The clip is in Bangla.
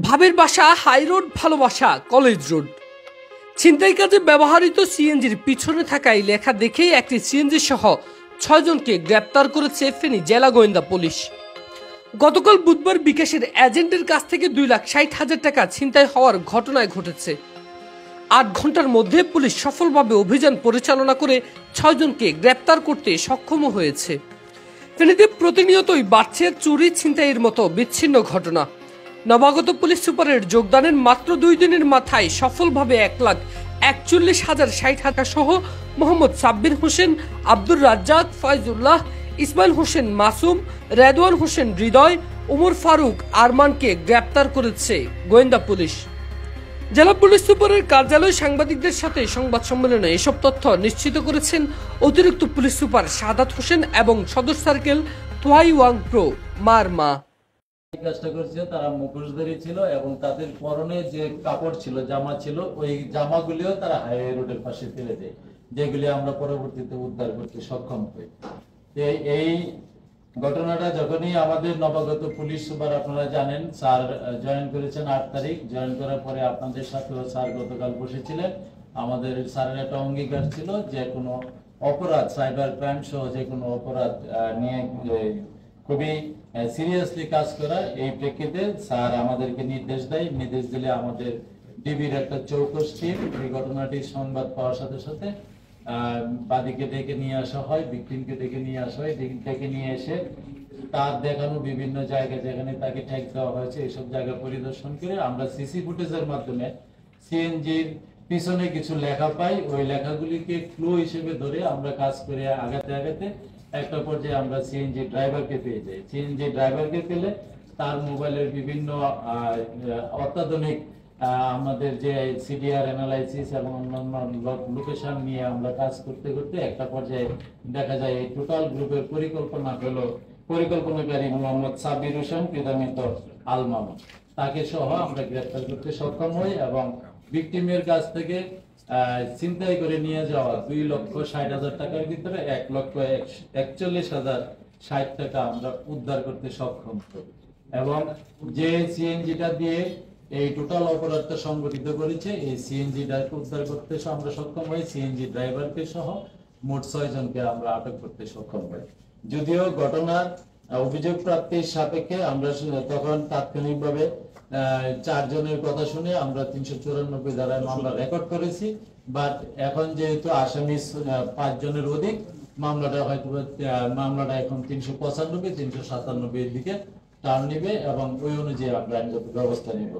ভাবের বাসা হাইরোড, ভালোবাসা কলেজ রোড। ছিনতাই কাজে ব্যবহৃত সিএনজির পিছনে থাকায় লেখা দেখেই একটি সিএনজি সহ 6 জনকে গ্রেপ্তার করেছে ফেনী জেলা গোয়েন্দা পুলিশ। গতকাল বুধবার বিকাশের এজেন্টের কাছ থেকে 2,60,000 টাকা ছিনতাই হওয়ার ঘটনায় ঘটেছে। 8 ঘন্টার মধ্যে পুলিশ সফলভাবে অভিযান পরিচালনা করে 6 জনকে গ্রেপ্তার করতে সক্ষম হয়েছে। ফেনীতে প্রতিনিয়তই বাড়ছে চুরি ছিনতাইয়ের মতো বিচ্ছিন্ন ঘটনা। নবাগত পুলিশ সুপারের যোগদানের মাত্র 2 দিনের মাথায় সফলভাবে 1,41,060 টাকা সহ মোহাম্মদ সাব্বির হোসেন, আব্দুর রাজ্জাক, ফয়জুল্লাহ, ইসমাইল হোসেন মাসুম, রেদওয়ান হোসেন হৃদয়, ওমর ফারুক আরমানকে গ্রেপ্তার করেছে গোয়েন্দা পুলিশ। জেলা পুলিশ সুপারের কার্যালয় সাংবাদিকদের সাথে সংবাদ সম্মেলনে এসব তথ্য নিশ্চিত করেছেন অতিরিক্ত পুলিশ সুপার শাহাদাত হোসেন এবং সদর সার্কেল তোয়াই ওয়াং প্রো মারমা। কাজটা করছে তারা মুখোশধারী ছিল এবং তাদের পরনে যে কাপড় ছিল, জামা ছিল, ওই জামাগুলিও তারা হাইওয়ে রোডের পাশে ফেলে দেয়, যেগুলি আমরা পরবর্তীতে উদ্ধার করতে সক্ষম হই। এই ঘটনাটা যখনই আমাদের নবাগত পুলিশ সুপার, আপনারা জানেন, স্যার জয়েন করেছেন 8 তারিখ। জয়েন করার পরে আপনাদের সাথেও স্যার গতকাল বসেছিলেন। আমাদের স্যারের একটা অঙ্গীকার ছিল যে কোনো অপরাধ, সাইবার ক্রাইম সহ যে কোনো অপরাধ নিয়ে খুবই সিরিয়াসলি কাজ করা। এই প্রেক্ষিতে স্যার আমাদেরকে নির্দেশ দেয়। নির্দেশ দিলে আমাদের ডিবির একটা চৌকস টিম এই ঘটনাটির সংবাদ পাওয়ার সাথে সাথে বাদীকে ডেকে নিয়ে আসা হয়, ভিকটিমকে ডেকে নিয়ে আসা হয়। ডেকে নিয়ে এসে তার দেখানো বিভিন্ন জায়গা যেখানে তাকে ঠেক দেওয়া হয়েছে এইসব জায়গা পরিদর্শন করে আমরা সিসি ফুটেজের মাধ্যমে সিএনজির পিছনে কিছু লেখা পাই। ওই লেখাগুলিকে ক্লু হিসেবে ধরে আমরা কাজ করে আগাতে একটা পর্যায়ে আমরা সিএনজি ড্রাইভারকে পেয়ে যাই। সিএনজি ড্রাইভারকে পেলে তার মোবাইলের বিভিন্ন অত্যাধুনিক আমাদের যে সিডিআর অ্যানালাইসিস এবং অন্যান্য লোকেশন নিয়ে আমরা কাজ করতে একটা পর্যায়ে দেখা যায় এই টোটাল গ্রুপের পরিকল্পনাকারী মোহাম্মদ সাব্বির হোসেন পিতামিত আল মামুন, তাকে সহ আমরা গ্রেফতার করতে সক্ষম হই এবং ভিকটিমের কাছ থেকে ছিনতাই করে নিয়ে যাওয়া 2,60,000 টাকার ভিতরে 1,41,060 টাকা আমরা উদ্ধার করতে সক্ষম হই। এবং যে সিএনজিটা দিয়ে এই টোটাল অপরাধটা সংগঠিত করেছে, এই সিএনজিটাকে উদ্ধার করতে আমরা সক্ষম হই। সিএনজি ড্রাইভারকে সহ মোট 6 জনকে আমরা আটক করতে সক্ষম হই। যদিও ঘটনার অভিযোগ প্রাপ্তির সাপেক্ষে আমরা তখন তাৎক্ষণিকভাবে 4 জনের কথা শুনে আমরা 394 ধারায় মামলা রেকর্ড করেছি। বাট এখন যেহেতু আসামি 5 জনের অধিক, মামলাটা এখন 395, 397 এর দিকে টার্ন নিবে এবং ওই অনুযায়ী আমরা আইনগত ব্যবস্থা নিব।